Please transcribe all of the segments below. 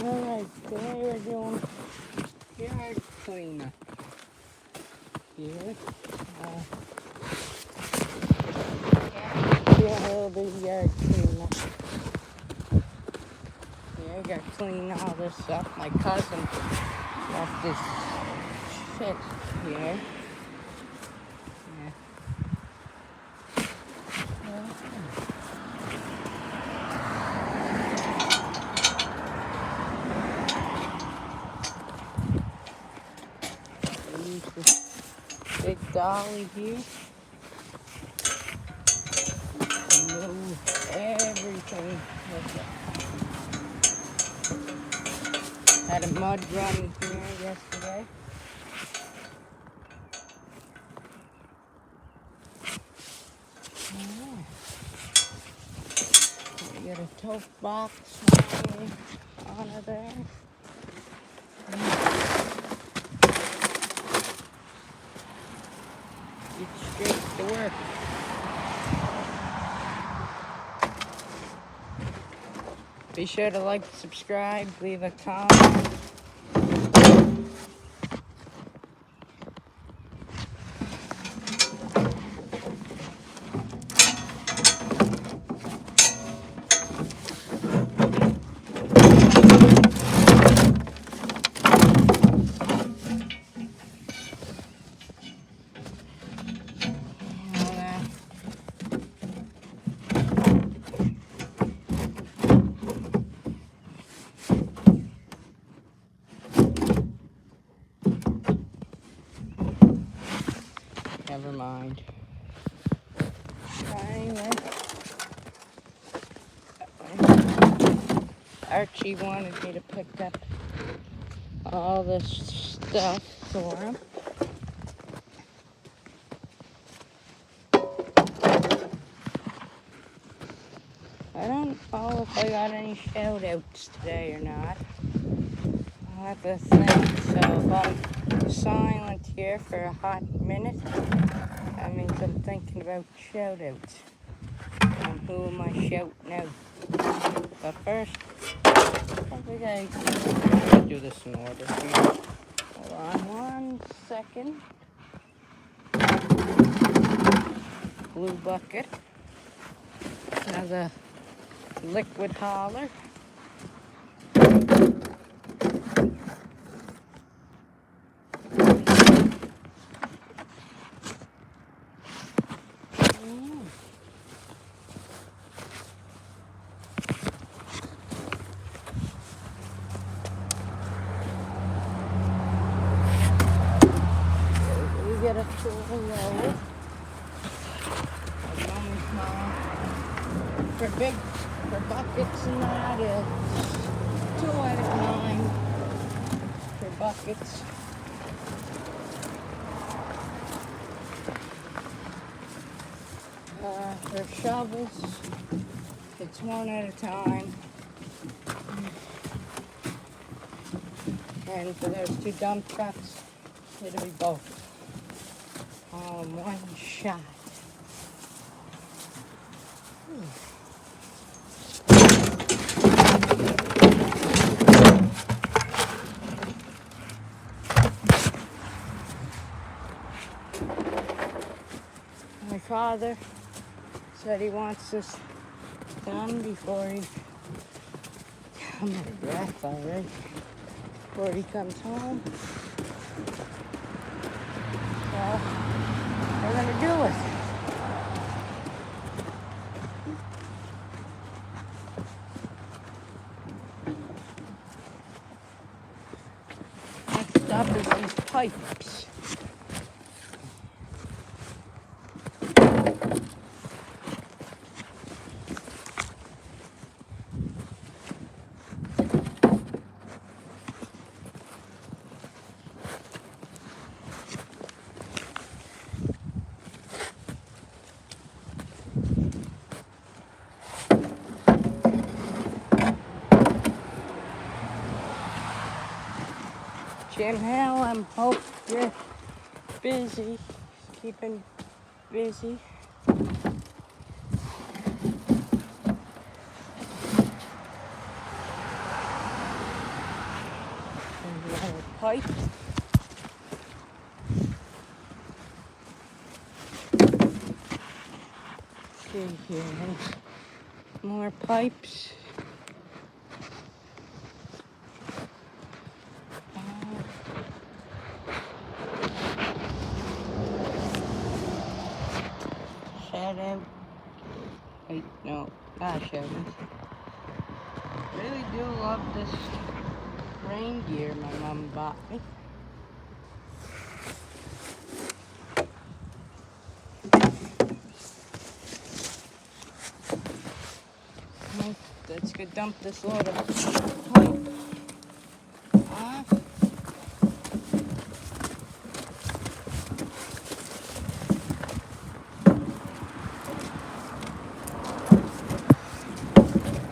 Alright, today we're doing yard cleanup here. Do a little bit of yard cleanup. Yeah, I gotta clean all this up. My cousin left this shit here. Yeah. Use this big dolly here to move everything with it. Had a mud run here yesterday. We got a tote box on it there. Get straight to work. Be sure to like, subscribe, leave a comment. Never mind. Archie wanted me to pick up all this stuff for him. I don't know if I got any shout outs today or not. I'll have to think. So if I'm silent here for a hot minute, that means I'm thinking about shout outs. And who am I shouting out? But first, I think I do this in order here. Hold on 1 second. Blue bucket. Another liquid hauler. Get a full load. For buckets and that is 2 out of 9 for buckets. For shovels, it's 1 at a time. And for those 2 dump trucks, it'll be both. All in 1 shot. My father said he wants this done before he... I'm out of breath already. Before he comes home. So, we're gonna do it. Next up is these pipes. Jim Hill, I hope you're busy, keeping busy. another pipe. See here, more pipes. Shout out. Wait, no, not shout out. Really do love this rain gear my mom bought me. Let's go dump this load of pipe.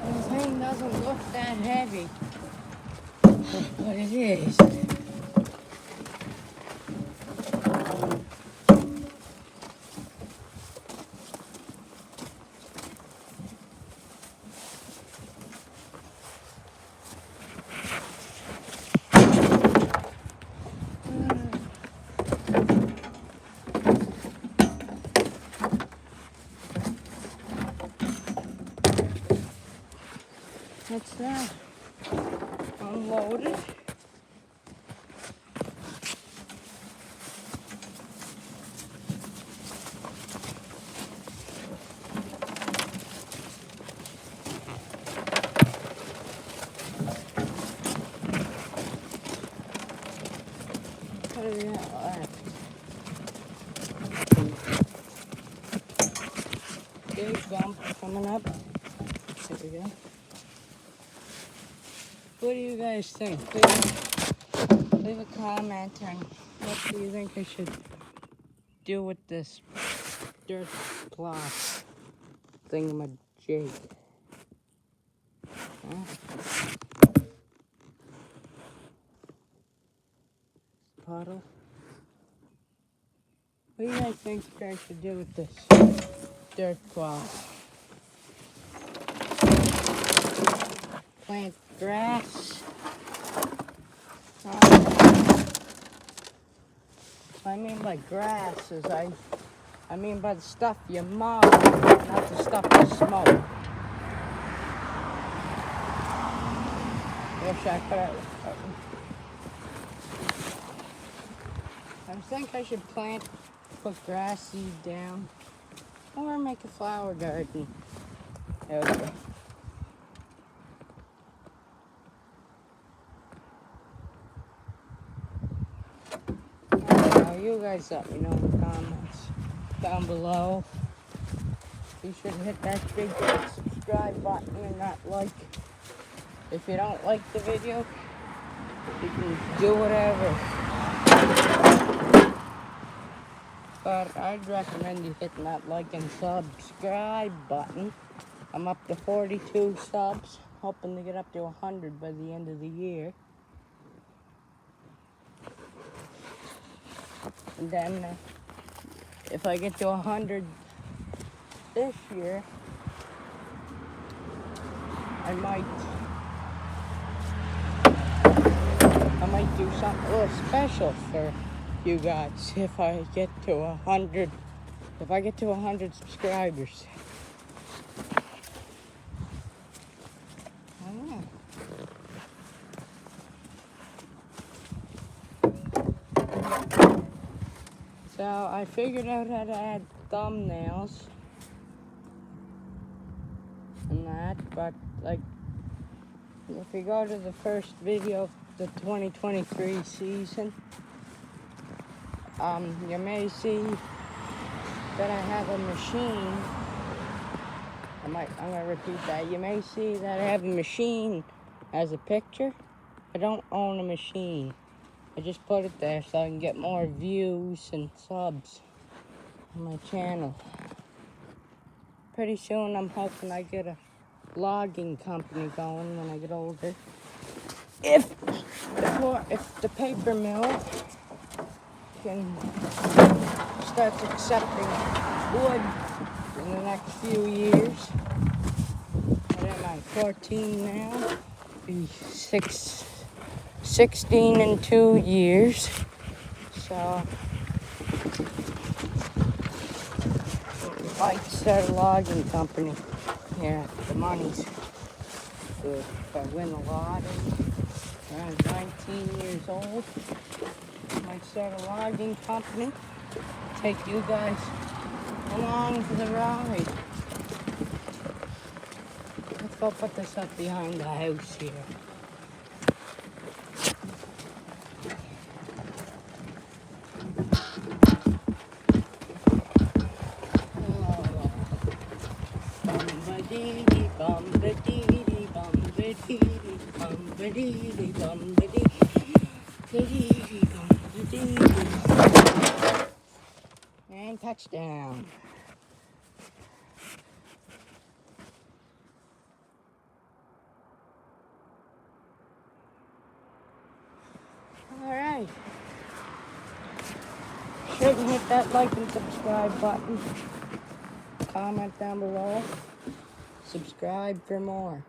The thing doesn't look that heavy, but it is. What's that? Unloaded. What do we got left? Big bump coming up. There we go. What do you guys think? Leave a comment on what do you think I should do with this dirt cloth thingamajig. Puddle. What do you guys think I should do with this dirt cloth? Plant grass. What I mean by grass is I mean by the stuff you mow, not the stuff you smoke. Wish I could have. I think I should put grass seed down, or make a flower garden. There we go. You guys let me know in the comments down below. You should hit that big subscribe button and not like. If you don't like the video, you can do whatever. But I'd recommend you hitting that like and subscribe button. I'm up to 42 subs, hoping to get up to 100 by the end of the year. And then if I get to 100 this year, I might do something a little special for you guys if I get to 100. If I get to 100 subscribers. I don't know. So I figured out how to add thumbnails and that, but like if you go to the first video of the 2023 season, you may see that I have a machine. I'm gonna repeat that. You may see that I have a machine as a picture. I don't own a machine. I just put it there so I can get more views and subs on my channel. Pretty soon I'm hoping I get a logging company going when I get older. If the paper mill can start accepting wood in the next few years. What am I, 14 now? Be 6 16 and 2 years. So might start a logging company. Yeah, the money's good. If I win the lottery, around 19 years old, might start a logging company. Take you guys along for the ride. Let's go put this up behind the house here. Bum-ba-dee-dee, bum-ba-dee-dee, bum-ba-dee-dee, bum-ba-dee-dee, bum-ba-dee-dee, bum-ba-dee-dee, bum-ba-dee-dee. And touchdown. All right. Sure to hit that like and subscribe button. Comment down below. Subscribe for more.